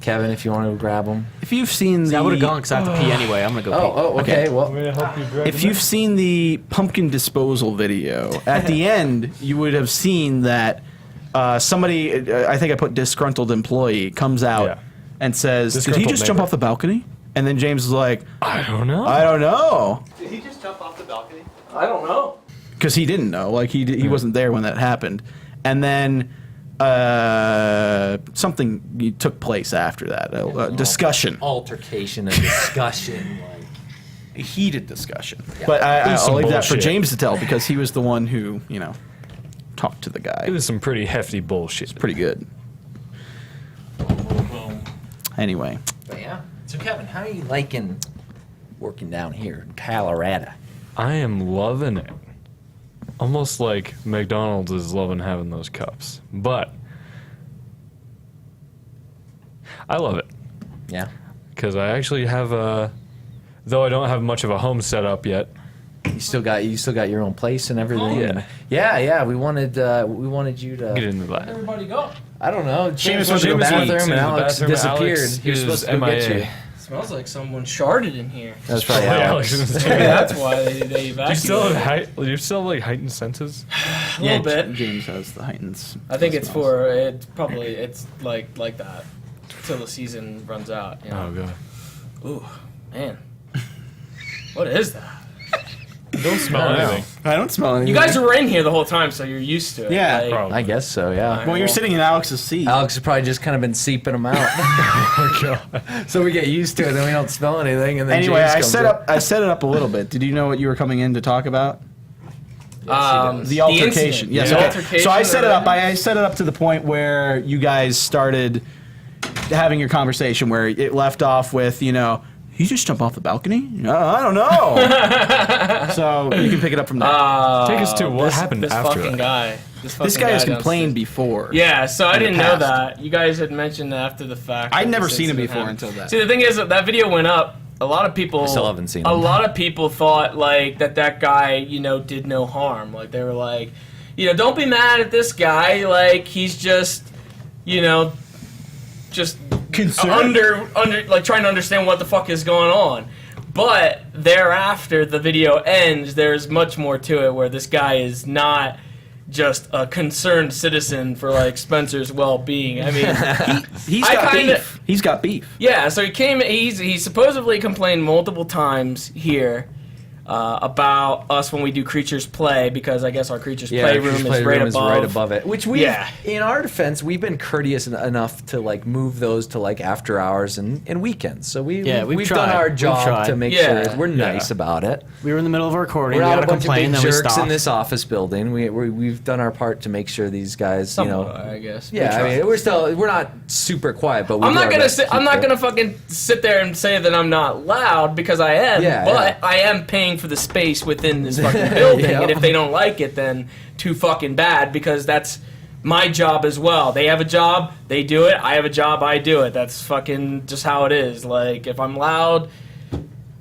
Kevin, if you want to grab them. If you've seen the... I would have gone because I have to pee anyway. I'm going to go pee. Oh, okay. Well, I'm gonna help you grab If you've seen the pumpkin disposal video, at the end, you would have seen that somebody, I think I put disgruntled employee, comes out and says, did he just jump off the balcony? And then James is like, I don't know. I don't know. Did he just jump off the balcony? I don't know. Because he didn't know. Like, he wasn't there when that happened. And then something took place after that. A discussion. altercation and discussion. Like, Heated discussion. Yeah. But I'll some leave that for bullshit. James to tell because he was the one who, talked to the guy. It was some pretty hefty bullshit. Pretty good. Anyway. but yeah. So Kevin, how are you liking working down here in Colorado? I am loving it. Almost like McDonald's is loving having those cups. But I love it. Yeah. Because I actually have though I don't have much of a home set up yet. You still got your own place and everything. Yeah. Yeah. We wanted you to Get into that. Everybody go. I don't know. James Seamus went to the went bathroom to and the Alex bathroom. disappeared. Alex He was is supposed to go get MIA. you. Smells like someone sharted in here. That's probably Alex. Alex. Maybe that's why they Do you evacuated. still have you still have, like heightened senses? A little bit. James has the heightens. I think it's like that till the season runs out. You know? Oh god. Ooh, man, what is that? Don't smell anything. I don't smell anything. You guys were in here the whole time, so you're used to it. Yeah, Like, Probably. I guess so. Yeah. Well, you're sitting in Alex's seat. Alex has probably just kind of been seeping them out. Oh god. So we get used to it, then we don't smell anything, and then Anyway, James I comes set it up a little bit. Did you know what you were coming in to talk about? The altercation. incident. Yes. The Okay. altercation So I set it or- up. I set it up to the point where you guys started having your conversation, where it left off with, he just jumped off the balcony? I don't know. So you can pick it up from there. Take us to what happened this after fucking that. guy. This guy has complained before. Yeah, so I in the didn't know past. that. You guys had mentioned after the fact. I'd that never this seen him incident before happened. until that. See, the thing is that video went up. A lot of people still haven't seen A him. lot of people thought like that guy, did no harm. Like they were like, don't be mad at this guy. Like he's just, just Concerned. under like trying to understand what the fuck is going on. But thereafter, the video ends. There's much more to it, where this guy is not just a concerned citizen for like Spencer's well-being. I mean, He's I got kinda- beef. He's got beef. yeah. So he supposedly complained multiple times here about us when we do Creatures Play, because I guess our Creatures Playroom is right above. it. Which we, Yeah. in our defense, we've been courteous enough to like move those to like after hours and weekends. So we've we've done tried. our We've job tried. to make Yeah. sure we're nice about it. We were in the middle of a recording. We're We not got a to bunch of complain, big then we jerks stopped. in this office building. We've done our part to make sure these guys, Somewhat, I guess. Yeah, I mean, we're not super quiet, but we I'm do not our gonna best to I'm keep not it. gonna fucking sit there and say that I'm not loud, because I am. Yeah, but yeah. I am paying for the space within this fucking building, Yeah. and if they don't like it, then too fucking bad, because that's my job as well. They have a job, they do it. I have a job, I do it. That's fucking just how it is. Like if I'm loud,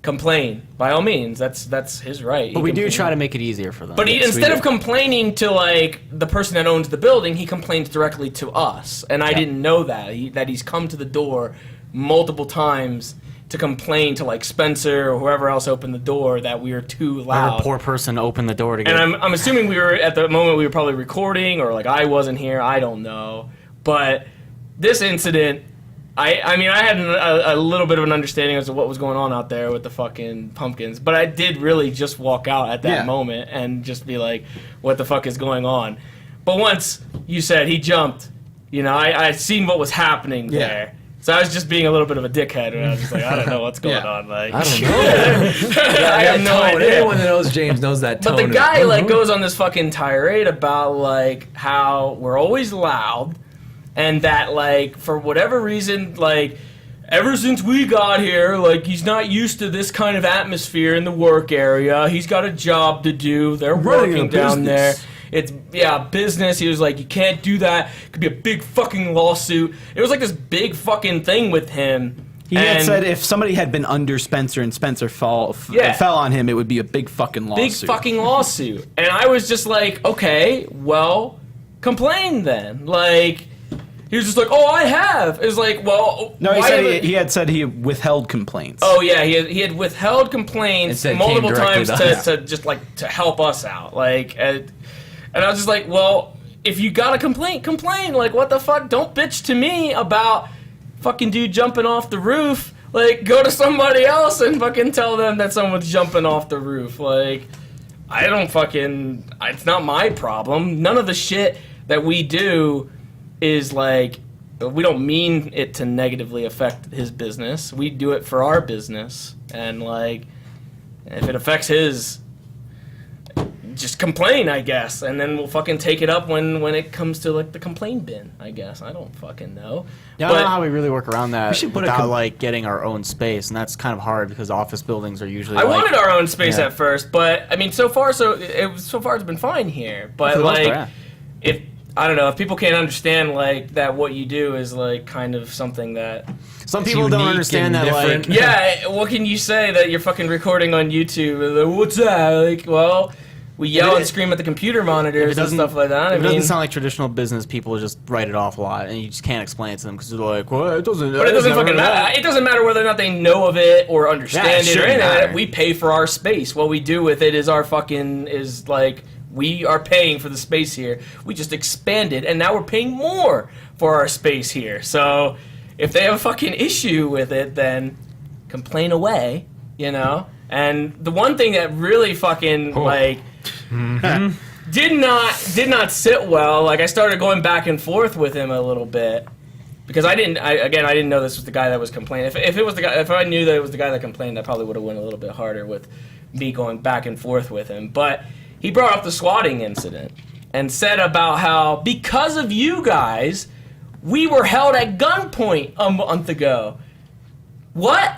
complain by all means. That's his right. But we do try to make it easier for them. But Yes, we instead do. of complaining to like the person that owns the building, he complains directly to us, and I didn't know that he's come to the door multiple times to complain to like Spencer or whoever else opened the door that we were too loud. Our poor person opened the door to get. And I'm assuming we were at the moment we were probably recording, or like I wasn't here. I don't know. But this incident, I mean, I had a little bit of an understanding as to what was going on out there with the fucking pumpkins, but I did really just walk out at that moment and just be like, what the fuck is going on? But once you said he jumped, I seen what was happening there. So I was just being a little bit of a dickhead, and I was just like, I don't know what's going on. Like, I don't know. I have no idea. Anyone that knows James knows that tone. But the guy like goes on this fucking tirade about like how we're always loud, and that like for whatever reason like ever since we got here like he's not used to this kind of atmosphere in the work area. He's got a job to do. They're working down there. It's business. He was like, you can't do that. It could be a big fucking lawsuit. It was like this big fucking thing with him. He had said if somebody had been under Spencer and Spencer fell on him, it would be a big fucking lawsuit. Big fucking lawsuit. And I was just like, okay, well, complain then. Like, He was just like, "Oh, I have." It was like, well, No, he why said haven't- he had said he withheld complaints. Oh yeah, he had withheld complaints Instead multiple came directly times to us. to just like to help us out. Like, and I was just like, well, if you got a complaint, complain. Like, what the fuck? Don't bitch to me about fucking dude jumping off the roof. Like, go to somebody else and fucking tell them that someone's jumping off the roof. Like, I don't fucking. It's not my problem. None of the shit that we do is like. We don't mean it to negatively affect his business. We do it for our business, and like, if it affects his, just complain, I guess, and then we'll fucking take it up when it comes to like the complaint bin. I guess I don't fucking know. Yeah, I don't know how we really work around that should put a without like getting our own space, and that's kind of hard because office buildings are usually. I like, wanted our own space yeah. at first, but I mean, so far it's been fine here. But For the most like, part, if I don't know, if people can't understand like that, what you do is like kind of something that. Some people don't unique understand and that different. like. Yeah, what can you say that you're fucking recording on YouTube? Like, what's that? Like, well, we yell and scream at the computer monitors and stuff like that. If I it doesn't mean, sound like traditional business, people just write it off a lot, and you just can't explain it to them because they're like, "Well, it doesn't." but it doesn't fucking matter. It doesn't matter whether or not they know of it or understand Yeah, it it or shouldn't anything like matter. that. We pay for our space. What we do with it is our fucking is like we are paying for the space here. We just expanded, and now we're paying more for our space here. So if they have a fucking issue with it, then complain away, you know? And the one thing that really fucking like did not sit well, like I started going back and forth with him a little bit. Because I didn't know this was the guy that was complaining. If it was the guy, if I knew that it was the guy that complained, I probably would have went a little bit harder with me going back and forth with him. But he brought up the swatting incident and said about how because of you guys, we were held at gunpoint a month ago. What?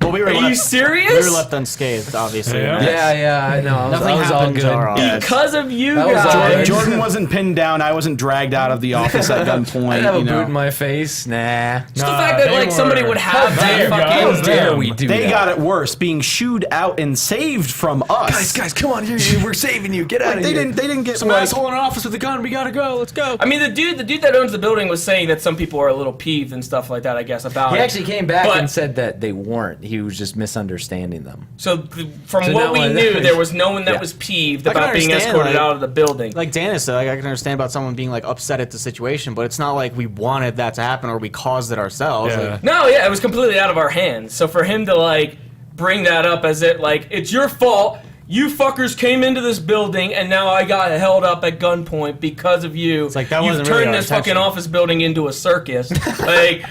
Well, we were Are you serious? We were left unscathed, obviously. Yeah. Yeah, I know. Nothing I was all happened good. to our office. Because of you That was all guys. right. Jordan wasn't pinned down. I wasn't dragged out of the office at I gunpoint. have a You boot know. in my face. Nah. Just the fact that like somebody would have that How fucking. dare we do They that? got it worse, being shooed out and saved from us. Guys, come on here! We're saving you. Get out of They here! didn't get Some like, asshole in an office with a gun. We gotta go. Let's go. I mean, the dude that owns the building was saying that some people are a little peeved and stuff like that. I guess about He it. actually came back But- and said that they weren't. He was just misunderstanding them. So from So what now we I- knew, there was no one that Yeah. was peeved I can about being understand, escorted like- out of the building. Like Dana said, like I can understand about someone being like upset at the situation, but it's not like we wanted that to happen or we caused it ourselves. Yeah. Like, No, yeah, it was completely out of our hands. So for him to like bring that up as it like it's your fault. You fuckers came into this building and now I got held up at gunpoint because of you. It's like, that You've wasn't really turned our this fucking intention. office building into a circus. Like,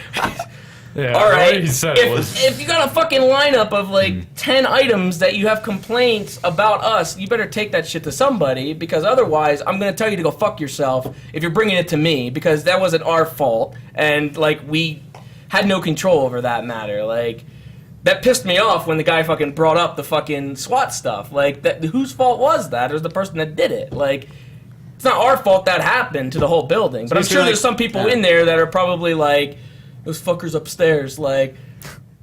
Yeah, all the way right. he said it was. If you got a fucking lineup of like 10 items that you have complaints about us, you better take that shit to somebody because otherwise I'm gonna tell you to go fuck yourself if you're bringing it to me because that wasn't our fault and like we had no control over that matter. Like that pissed me off when the guy fucking brought up the fucking SWAT stuff. Like that, whose fault was that? It was the person that did it. Like it's not our fault that happened to the whole building. But I'm basically sure like- there's some people in there that are probably like those fuckers upstairs, like,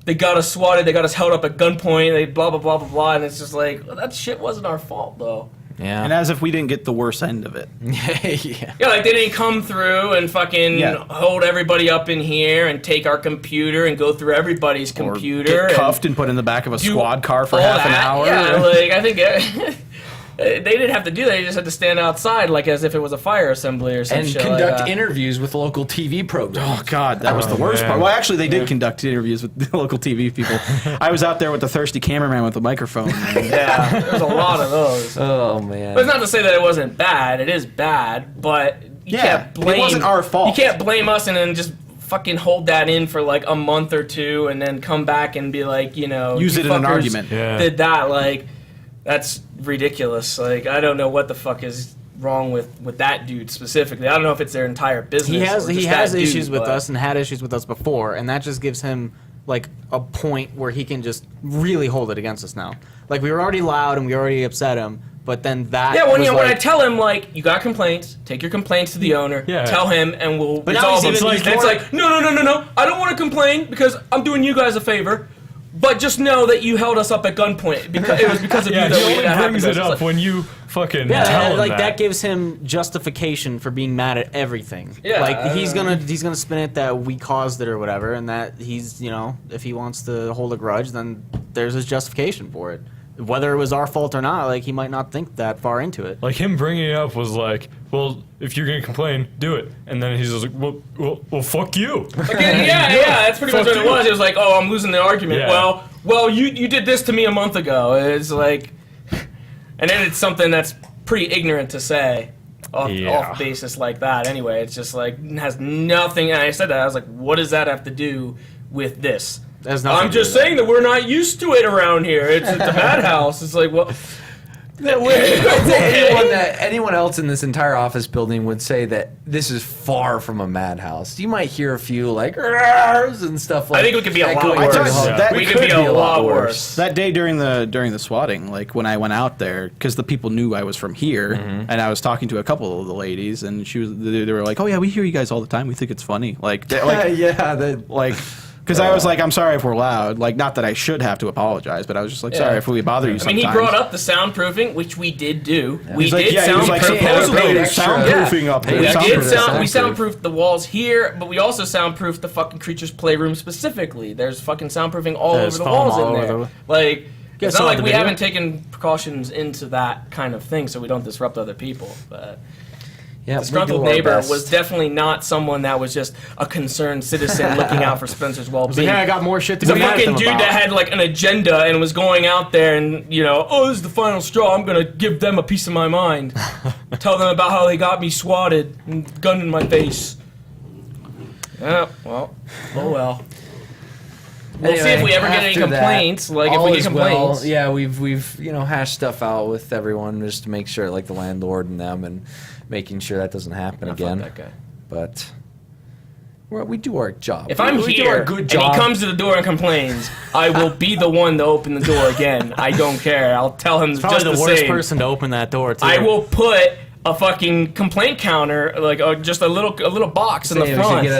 they got us swatted, they got us held up at gunpoint, they blah, blah, blah, blah, blah, and it's just like, well, that shit wasn't our fault, though. Yeah. and as if we didn't get the worst end of it. yeah. Yeah, like, they didn't come through and fucking Yeah. hold everybody up in here and take our computer and go through everybody's Or computer. get cuffed and put in the back of a do squad car for all half an that. hour. Yeah, like, I think they didn't have to do that, they just had to stand outside, like, as if it was a fire assembly or some And shit conduct like that. interviews with local TV programs. Oh God, that was the worst man. part. Well, actually, they did conduct interviews with the local TV people. I was out there with the thirsty cameraman with the microphone. Yeah, there's a lot of those. Oh man. But it's not to say that it wasn't bad. It is bad, but you Yeah, can't blame. it wasn't our fault. You can't blame us and then just fucking hold that in for like a month or two, and then come back and be like, you know, Use you it in an fuckers argument. Yeah. Did that? Like, that's ridiculous. Like, I don't know what the fuck is wrong with that dude specifically. I don't know if it's their entire business. he has or just he has that dude, issues with but- us and had issues with us before, and that just gives him like a point where he can just really hold it against us now. Like we were already loud and we already upset him, but then that Yeah, when was when I like, tell him like you got complaints, take your complaints to the owner. Yeah. Tell him, and we'll But now resolve he's them. even- he's And it's more- like no. I don't want to complain because I'm doing you guys a favor. But just know that you held us up at gunpoint because it was because of Yeah, you he that only that happened. brings to it us. It's up like, when you fucking Yeah, tell him like that gives him justification for being mad at everything. Yeah, like he's gonna spin it that we caused it or whatever, and that he's if he wants to hold a grudge, then there's his justification for it. Whether it was our fault or not, like he might not think that far into it. Like him bringing it up was like, well, if you're gonna complain, do it. And then he's just like, well, fuck you. Yeah, that's pretty much what it was. It was like, oh, I'm losing the argument. Yeah. Well, you did this to me a month ago. It's like, and then it's something that's pretty ignorant to say off basis like that. Anyway, it's just like has nothing. And I said that I was like, what does that have to do with this? I'm just saying that we're not used to it around here. It's a madhouse. It's like, well. Anyone else in this entire office building would say that this is far from a madhouse. You might hear a few like "Rrrs" and stuff like. I think we could be a that lot going worse. through the hall. That we could be a lot worse. That day during the swatting, like when I went out there, because the people knew I was from here, and I was talking to a couple of the ladies, and they were like, "Oh yeah, we hear you guys all the time. We think it's funny." Because I was like, I'm sorry if we're loud. Like, not that I should have to apologize, but I was just like, sorry if we bother you I sometimes. mean, he brought up the soundproofing, which we did do. Yeah. We He's did like, soundproof. supposedly Yeah. soundproofing up there. We did Soundproof. we soundproofed the walls here, but we also soundproofed the fucking Creatures Playroom specifically. There's fucking soundproofing all There's over the foam walls all in over there. the- Like, guys it's saw not like the we video? haven't taken precautions into that kind of thing, so we don't disrupt other people. But Yeah, disgruntled we do our neighbor best. was definitely not someone that was just a concerned citizen looking out for Spencer's well-being. I got more shit to He's a be mad at fucking them dude about. that had like an agenda and was going out there and oh, this is the final straw. I'm gonna give them a piece of my mind. Tell them about how they got me swatted and gun in my face. Yeah, well, oh well. We'll see if we ever get any after that, complaints. Like if all we get is complaints. well. Yeah, we've hashed stuff out with everyone just to make sure, like the landlord and them, and making sure that doesn't happen Fuck again. that guy. But we do our job. If I'm we do here our good and job. he comes to the door and complains, I will be the one to open the door again. I don't care. I'll tell him Probably just the the worst same. person to open that door too. I will put a fucking complaint counter, like just a little box in the Saying we should front, get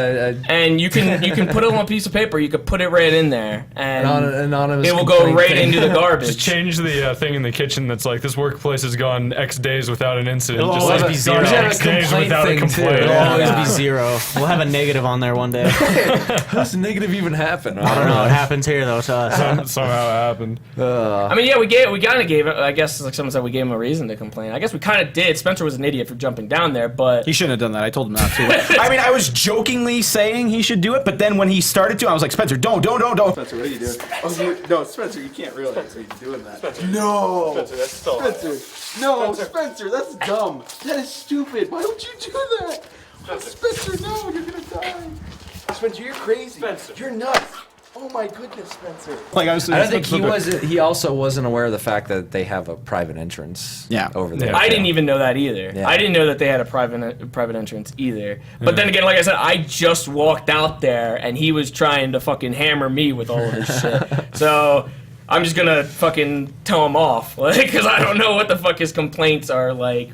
a and you can put it on a piece of paper. You could put it right in there, and anonymous it will go complaint right thing. into the garbage. Just change the thing in the kitchen that's like, this workplace has gone X days without an incident. It'll Just always like be zero. gone We have a X days complaint without a thing, too. complaint. It'll Yeah. always be zero. We'll have a negative on there one day. How does negative even happen? I don't know. It happens here though to us. Somehow it happened. I mean, yeah, we kind of gave it. I guess like someone said, we gave him a reason to complain. I guess we kind of did. Spencer was an idiot for jumping down there, but He shouldn't have done that. I told him not to. I mean, I was jokingly saying he should do it, but then when he started to, I was like, Spencer, don't. Spencer, what are you doing? No, Spencer, you can't realize that you're doing that. Spencer. No! Spencer, that's so Spencer. No, Spencer, that's dumb. That is stupid. Why don't you do that? Spencer, no, you're gonna die. Spencer, you're crazy. Spencer. You're nuts. Oh my goodness, Spencer. Like I was. I don't think he was. He also wasn't aware of the fact that they have a private entrance. Yeah. Over there. Yeah. I didn't even know that either. Yeah. I didn't know that they had a private entrance either. But then again, like I said, I just walked out there and he was trying to fucking hammer me with all of this shit. So I'm just gonna fucking tell him off, like, because I don't know what the fuck his complaints are like,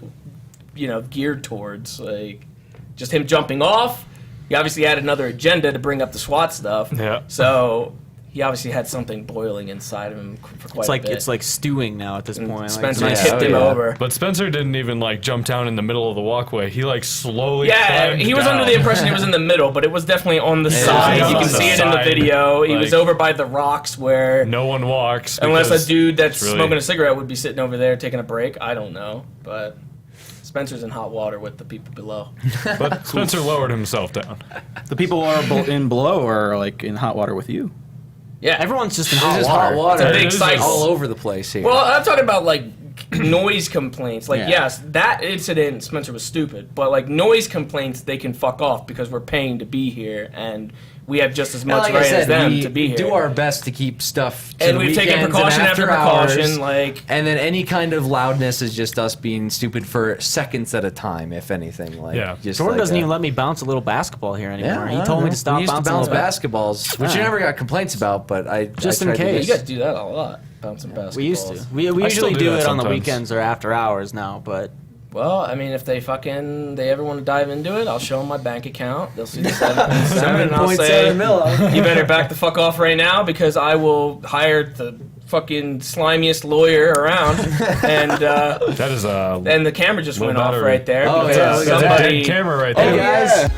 geared towards. Like, just him jumping off. He obviously had another agenda to bring up the SWAT stuff. Yeah. So he obviously had something boiling inside of him for quite a bit. It's like stewing now at this And point. Spencer Yeah, tipped him oh, yeah. over. But Spencer didn't even like jump down in the middle of the walkway. He like slowly. Yeah, climbed he was down. under the impression he was in the middle, but it was definitely on the side. on You can the see it in the side. video. He was Like, over by the rocks where, No one walks. unless because a dude that's it's really- smoking a cigarette would be sitting over there taking a break. I don't know, but Spencer's in hot water with the people below. But Spencer lowered himself down. The people who are in below are like in hot water with you. Yeah, Everyone's just in It's hot just water. hot water. It's a big It's cycle. all over the place here. Well, I'm talking about like noise complaints. Like, Yeah. yes, that incident, Spencer was stupid, but like noise complaints, they can fuck off because we're paying to be here and we have just as And much like right I said, as them we to be here. do our best to keep stuff to and the we've taken weekends precaution and after hours. precaution. Like, And then any kind of loudness is just us being stupid for seconds at a time, if anything. Like, Yeah. just Jordan like doesn't that. even let me bounce a little basketball here anymore. Yeah, He I told me know. to stop We used to bouncing bounce a little bit. basketballs, which you Yeah. never got complaints about, but I Just I in tried to case. you guys do that a lot, bouncing basketballs. We used to. We I still usually do do that it on the sometimes. weekends or after hours now, but Well, I mean, if they ever want to dive into it, I'll show them my bank account. They'll see the 7.7, and I'll say, $7.7 mil. you better back the fuck off right now because I will hire the fucking slimiest lawyer around, and That is and the camera just went off battery. right there. Oh, because yeah, look at That's a somebody dead camera right Hey there. guys,